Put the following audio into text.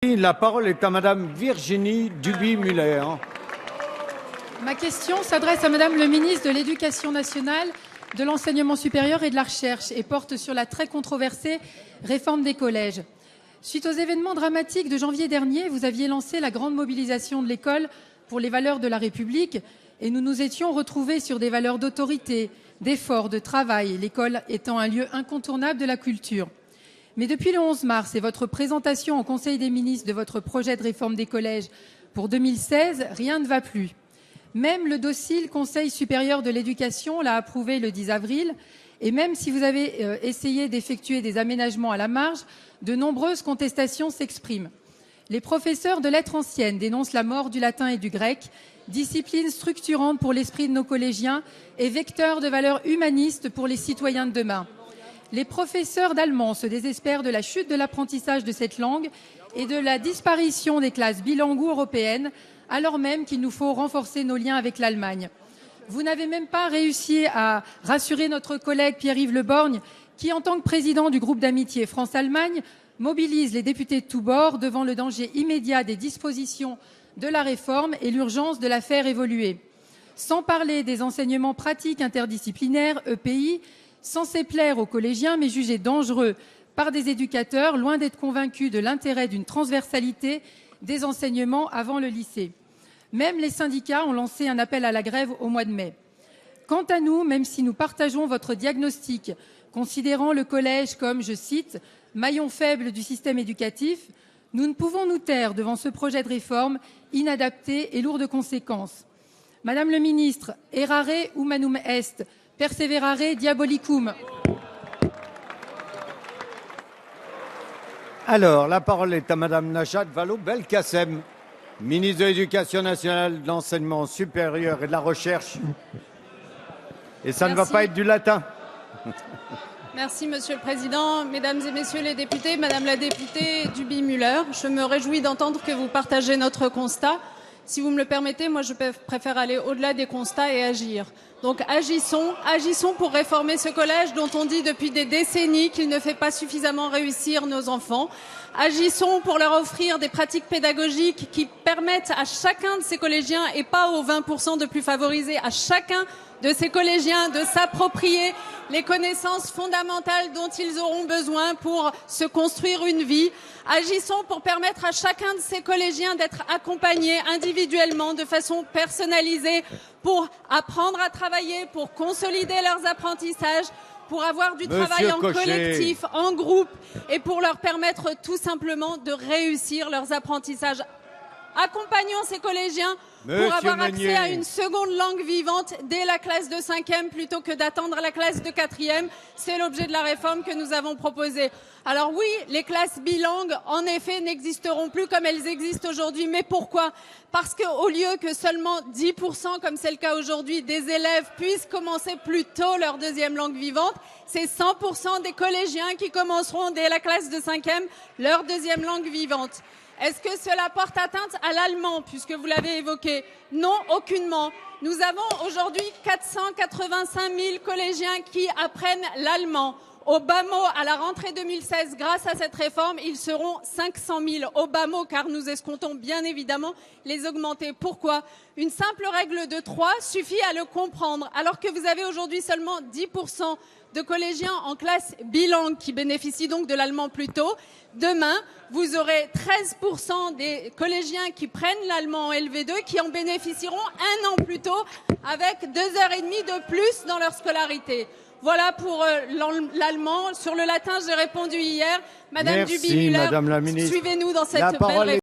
La parole est à Madame Virginie Duby-Muller. Ma question s'adresse à Madame le ministre de l'Éducation nationale, de l'enseignement supérieur et de la recherche et porte sur la très controversée réforme des collèges. Suite aux événements dramatiques de janvier dernier, vous aviez lancé la grande mobilisation de l'école pour les valeurs de la République et nous nous étions retrouvés sur des valeurs d'autorité, d'effort, de travail, l'école étant un lieu incontournable de la culture. Mais depuis le 11 mars et votre présentation au Conseil des ministres de votre projet de réforme des collèges pour 2016, rien ne va plus. Même le docile Conseil supérieur de l'éducation l'a approuvé le 10 avril et même si vous avez essayé d'effectuer des aménagements à la marge, de nombreuses contestations s'expriment. Les professeurs de lettres anciennes dénoncent la mort du latin et du grec, discipline structurante pour l'esprit de nos collégiens et vecteur de valeurs humanistes pour les citoyens de demain. Les professeurs d'allemand se désespèrent de la chute de l'apprentissage de cette langue et de la disparition des classes bilingues européennes, alors même qu'il nous faut renforcer nos liens avec l'Allemagne. Vous n'avez même pas réussi à rassurer notre collègue Pierre-Yves Le Borgne, qui, en tant que président du groupe d'amitié France-Allemagne, mobilise les députés de tous bords devant le danger immédiat des dispositions de la réforme et l'urgence de la faire évoluer. Sans parler des enseignements pratiques interdisciplinaires, EPI, censés plaire aux collégiens mais jugés dangereux par des éducateurs loin d'être convaincus de l'intérêt d'une transversalité des enseignements avant le lycée. Même les syndicats ont lancé un appel à la grève au mois de mai. Quant à nous, même si nous partageons votre diagnostic, considérant le collège comme, je cite, « maillon faible du système éducatif », nous ne pouvons nous taire devant ce projet de réforme inadapté et lourd de conséquences. Madame le ministre, errare humanum est, perseverare diabolicum. Alors, la parole est à Madame Najat Vallaud-Belkacem, ministre de l'Éducation nationale, de l'enseignement supérieur et de la recherche. Et ça ne va pas être du latin. Merci Monsieur le Président, Mesdames et Messieurs les députés, Madame la députée Duby-Muller, je me réjouis d'entendre que vous partagez notre constat. Si vous me le permettez, moi je préfère aller au-delà des constats et agir. Donc agissons pour réformer ce collège dont on dit depuis des décennies qu'il ne fait pas suffisamment réussir nos enfants. Agissons pour leur offrir des pratiques pédagogiques qui permettent à chacun de ces collégiens, et pas aux 20% de plus favorisés, à chacun de ces collégiens de s'approprier les connaissances fondamentales dont ils auront besoin pour se construire une vie. Agissons pour permettre à chacun de ces collégiens d'être accompagnés individuellement, de façon personnalisée, pour apprendre à travailler, pour consolider leurs apprentissages, pour avoir du travail en collectif, en groupe, et pour leur permettre tout simplement de réussir leurs apprentissages. Accompagnons ces collégiens pour avoir accès à une seconde langue vivante dès la classe de 5e plutôt que d'attendre la classe de 4e. C'est l'objet de la réforme que nous avons proposée. Alors oui, les classes bilingues, en effet, n'existeront plus comme elles existent aujourd'hui. Mais pourquoi ? Parce qu'au lieu que seulement 10%, comme c'est le cas aujourd'hui, des élèves puissent commencer plus tôt leur deuxième langue vivante, c'est 100% des collégiens qui commenceront dès la classe de 5e leur deuxième langue vivante. Est-ce que cela porte atteinte à l'allemand, puisque vous l'avez évoqué? Non, aucunement. Nous avons aujourd'hui 485 000 collégiens qui apprennent l'allemand. Au bas mot, à la rentrée 2016, grâce à cette réforme, ils seront 500 000 au bas mot, car nous escomptons bien évidemment les augmenter. Pourquoi ? Une simple règle de 3 suffit à le comprendre. Alors que vous avez aujourd'hui seulement 10% de collégiens en classe bilingue qui bénéficient donc de l'allemand plus tôt, demain, vous aurez 13% des collégiens qui prennent l'allemand en LV2 qui en bénéficieront un an plus tôt avec 2 heures et demie de plus dans leur scolarité. Voilà pour l'allemand. Sur le latin, j'ai répondu hier. Madame Duby-Muller, suivez-nous dans cette belle réforme.